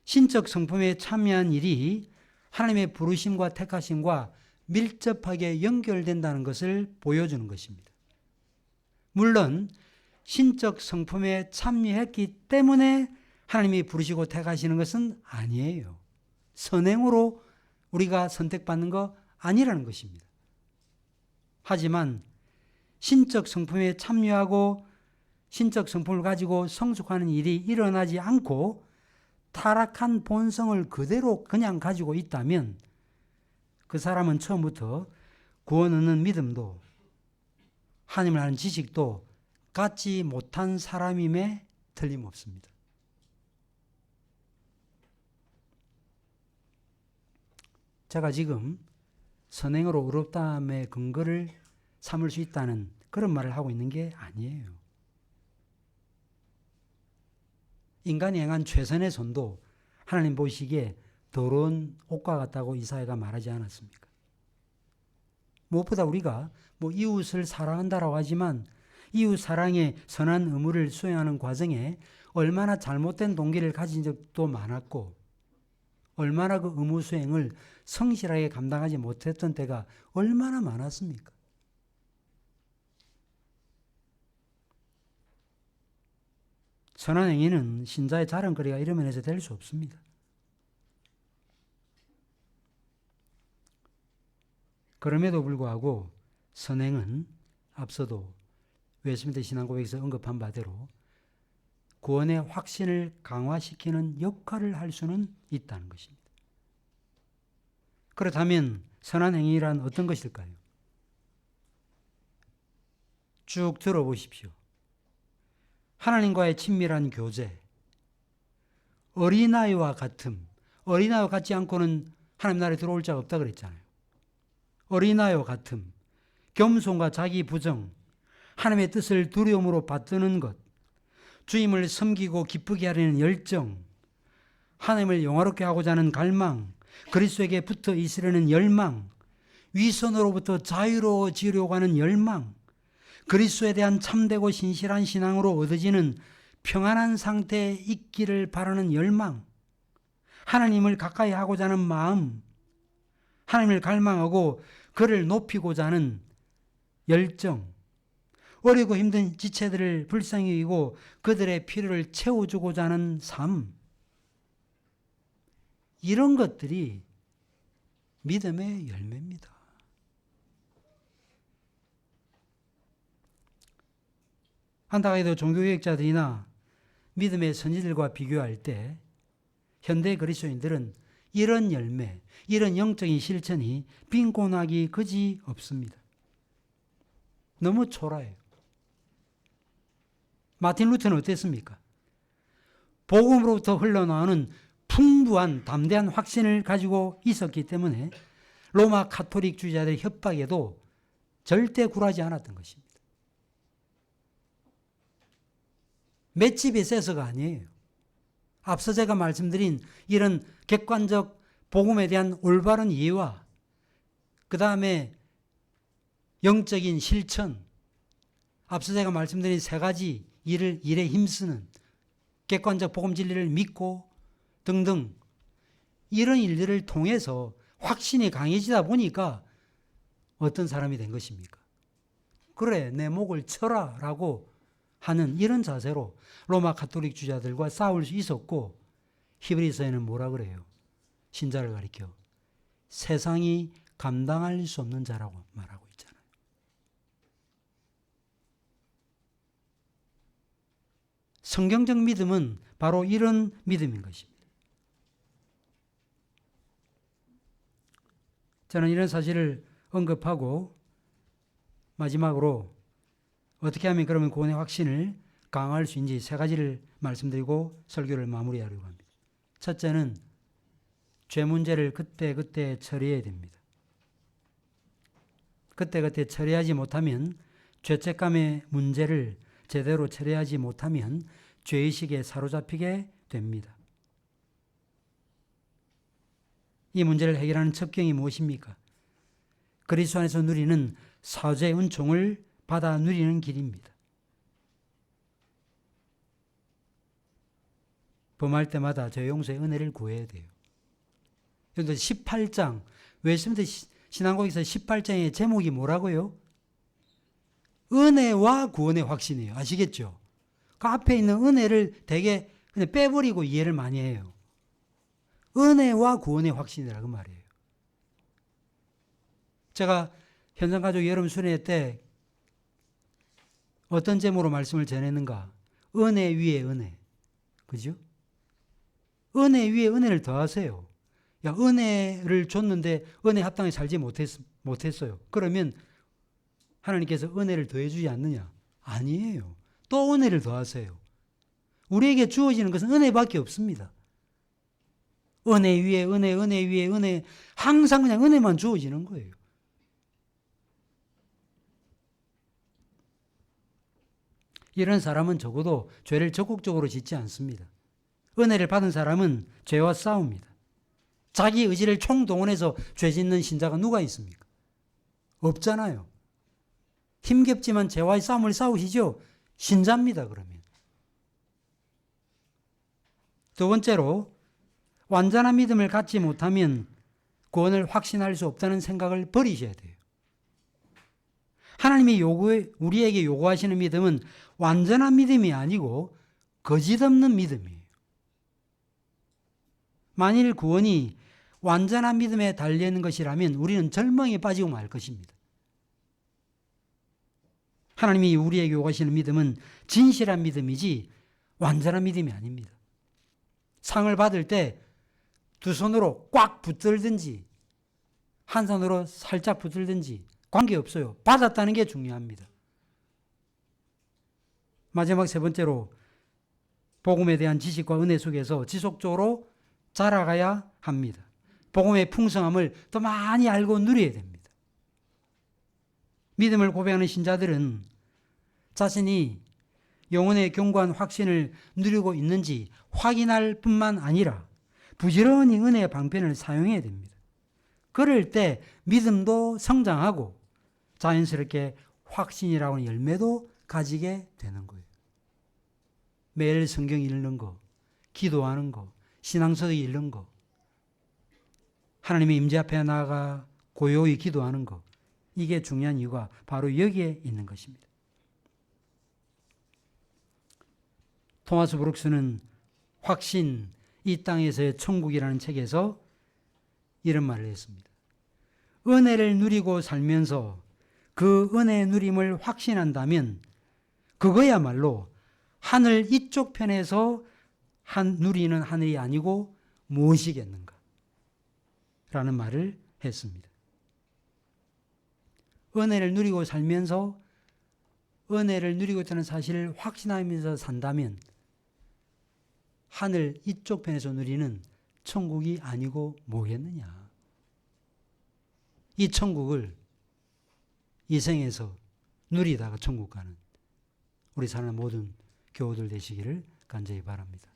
신적 성품에 참여한 일이 하나님의 부르심과 택하심과 밀접하게 연결된다는 것을 보여주는 것입니다. 물론 신적 성품에 참여했기 때문에 하나님이 부르시고 택하시는 것은 아니에요. 선행으로 우리가 선택받는 거 아니라는 것입니다. 하지만 신적 성품에 참여하고 신적 성품을 가지고 성숙하는 일이 일어나지 않고 타락한 본성을 그대로 그냥 가지고 있다면 그 사람은 처음부터 구원 얻는 믿음도 하나님을 아는 지식도 갖지 못한 사람임에 틀림없습니다. 제가 지금 선행으로 의롭다함의 근거를 삼을 수 있다는 그런 말을 하고 있는 게 아니에요. 인간이 행한 최선의 선도 하나님 보시기에 더러운 옷과 같다고 이사야가 말하지 않았습니까? 무엇보다 우리가 이웃을 사랑한다라고 하지만 이웃 사랑의 선한 의무를 수행하는 과정에 얼마나 잘못된 동기를 가진 적도 많았고 얼마나 그 의무 수행을 성실하게 감당하지 못했던 때가 얼마나 많았습니까? 선한 행위는 신자의 자랑거리가 이런 면에서 될 수 없습니다. 그럼에도 불구하고 선행은 앞서도 웨스민스터 신앙고백에서 언급한 바대로 구원의 확신을 강화시키는 역할을 할 수는 있다는 것입니다. 그렇다면 선한 행위란 어떤 것일까요? 쭉 들어보십시오. 하나님과의 친밀한 교제, 어린아이와 같음, 어린아이와 같지 않고는 하나님 나라에 들어올 자가 없다 그랬잖아요. 어린아이와 같음, 겸손과 자기 부정, 하나님의 뜻을 두려움으로 받드는 것, 주님을 섬기고 기쁘게 하려는 열정, 하나님을 영화롭게 하고자 하는 갈망, 그리스도에게 붙어 있으려는 열망, 위선으로부터 자유로워지려고 하는 열망, 그리스도에 대한 참되고 신실한 신앙으로 얻어지는 평안한 상태에 있기를 바라는 열망, 하나님을 가까이 하고자 하는 마음, 하나님을 갈망하고 그를 높이고자 하는 열정, 어리고 힘든 지체들을 불쌍히 여기고 그들의 필요를 채워주고자 하는 삶, 이런 것들이 믿음의 열매입니다. 안타깝게도 종교개혁자들이나 믿음의 선지들과 비교할 때 현대 그리스도인들은 이런 열매, 이런 영적인 실천이 빈곤하기 그지 없습니다. 너무 초라해요. 마틴 루터는 어땠습니까? 복음으로부터 흘러나오는 풍부한 담대한 확신을 가지고 있었기 때문에 로마 카톨릭주의자들의 협박에도 절대 굴하지 않았던 것입니다. 맷집이 세서가 아니에요. 앞서 제가 말씀드린 이런 객관적 복음에 대한 올바른 이해와 그 다음에 영적인 실천, 앞서 제가 말씀드린 세 가지 일에 힘쓰는 객관적 복음 진리를 믿고 등등 이런 일들을 통해서 확신이 강해지다 보니까 어떤 사람이 된 것입니까? 그래, 내 목을 쳐라 라고 하는 이런 자세로 로마 가톨릭 주자들과 싸울 수 있었고, 히브리서에는 뭐라 그래요? 신자를 가리켜 세상이 감당할 수 없는 자라고 말하고 있잖아요. 성경적 믿음은 바로 이런 믿음인 것입니다. 저는 이런 사실을 언급하고 마지막으로 어떻게 하면 그러면 구원의 확신을 강화할 수 있는지 세 가지를 말씀드리고 설교를 마무리하려고 합니다. 첫째는 죄 문제를 그때그때 처리해야 됩니다. 그때그때 처리하지 못하면 죄책감의 문제를 제대로 처리하지 못하면 죄의식에 사로잡히게 됩니다. 이 문제를 해결하는 첩경이 무엇입니까? 그리스도 안에서 누리는 사죄의 은총을 받아 누리는 길입니다. 범할 때마다 죄 용서의 은혜를 구해야 돼요. 그런데 18장, 웨스트민스터 신앙고에서 18장의 제목이 뭐라고요? 은혜와 구원의 확신이에요. 아시겠죠? 그 앞에 있는 은혜를 되게 그냥 빼버리고 이해를 많이 해요. 은혜와 구원의 확신이라고 말이에요. 제가 현상가족 여름 순회 때 어떤 제목으로 말씀을 전했는가? 은혜 위에 은혜. 그죠? 은혜 위에 은혜를 더하세요. 야, 은혜를 줬는데 은혜 합당히 살지 못했어요. 그러면 하나님께서 은혜를 더해주지 않느냐? 아니에요. 또 은혜를 더하세요. 우리에게 주어지는 것은 은혜밖에 없습니다. 은혜 위에 은혜, 은혜 위에 은혜, 항상 그냥 은혜만 주어지는 거예요. 이런 사람은 적어도 죄를 적극적으로 짓지 않습니다. 은혜를 받은 사람은 죄와 싸웁니다. 자기 의지를 총동원해서 죄 짓는 신자가 누가 있습니까? 없잖아요. 힘겹지만 죄와의 싸움을 싸우시죠? 신자입니다, 그러면. 두 번째로, 완전한 믿음을 갖지 못하면 구원을 확신할 수 없다는 생각을 버리셔야 돼요. 하나님이 우리에게 요구하시는 믿음은 완전한 믿음이 아니고 거짓 없는 믿음이에요. 만일 구원이 완전한 믿음에 달려있는 것이라면 우리는 절망에 빠지고 말 것입니다. 하나님이 우리에게 요구하시는 믿음은 진실한 믿음이지 완전한 믿음이 아닙니다. 상을 받을 때 두 손으로 꽉 붙들든지 한 손으로 살짝 붙들든지 관계없어요. 받았다는 게 중요합니다. 마지막 세 번째로 복음에 대한 지식과 은혜 속에서 지속적으로 자라가야 합니다. 복음의 풍성함을 더 많이 알고 누려야 됩니다. 믿음을 고백하는 신자들은 자신이 영혼의 견고한 확신을 누리고 있는지 확인할 뿐만 아니라 부지런히 은혜의 방편을 사용해야 됩니다. 그럴 때 믿음도 성장하고 자연스럽게 확신이라고 하는 열매도 가지게 되는 거예요. 매일 성경 읽는 거, 기도하는 거, 신앙서적 읽는 거, 하나님의 임재 앞에 나아가 고요히 기도하는 거, 이게 중요한 이유가 바로 여기에 있는 것입니다. 토마스 브룩스는 확신, 이 땅에서의 천국이라는 책에서 이런 말을 했습니다. 은혜를 누리고 살면서 그 은혜의 누림을 확신한다면 그거야말로 하늘 이쪽 편에서 누리는 하늘이 아니고 무엇이겠는가? 라는 말을 했습니다. 은혜를 누리고 살면서 은혜를 누리고 있다는 사실을 확신하면서 산다면 하늘 이쪽 편에서 누리는 천국이 아니고 뭐겠느냐. 이 천국을 이 생에서 누리다가 천국 가는 우리 사는 모든 교우들 되시기를 간절히 바랍니다.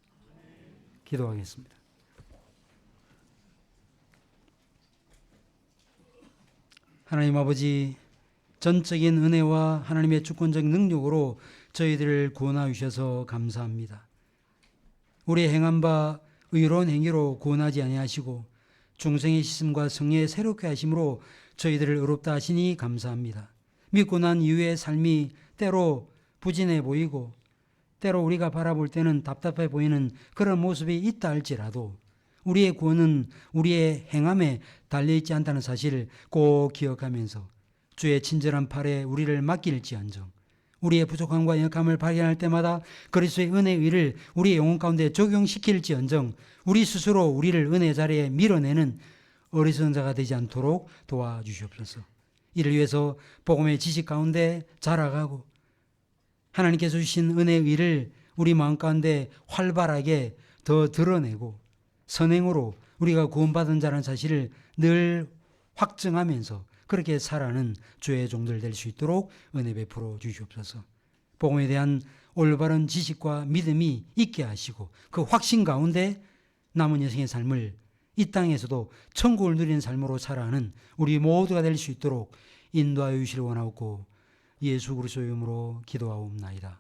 기도하겠습니다. 하나님 아버지, 전적인 은혜와 하나님의 주권적 능력으로 저희들을 구원하여 주셔서 감사합니다. 우리의 행한 바 의로운 행위로 구원하지 아니하시고 중생의 씻음과 성령의 새롭게 하심으로 저희들을 의롭다 하시니 감사합니다. 믿고 난 이후의 삶이 때로 부진해 보이고 때로 우리가 바라볼 때는 답답해 보이는 그런 모습이 있다 할지라도 우리의 구원은 우리의 행함에 달려있지 않다는 사실을 꼭 기억하면서 주의 친절한 팔에 우리를 맡길지언정 우리의 부족함과 연약함을 발견할 때마다 그리스도의 은혜의 의를 우리의 영혼 가운데 적용시킬지언정 우리 스스로 우리를 은혜 자리에 밀어내는 어리석은 자가 되지 않도록 도와주시옵소서. 이를 위해서 복음의 지식 가운데 자라가고 하나님께서 주신 은혜의 의를 우리 마음 가운데 활발하게 더 드러내고 선행으로 우리가 구원받은 자라는 사실을 늘 확증하면서 그렇게 살아가는 주의 종들 될 수 있도록 은혜 베풀어 주시옵소서. 복음에 대한 올바른 지식과 믿음이 있게 하시고 그 확신 가운데 남은 여생의 삶을 이 땅에서도 천국을 누리는 삶으로 살아가는 우리 모두가 될 수 있도록 인도하여 주시길 원하옵고 예수 그리스도의 이름으로 기도하옵나이다.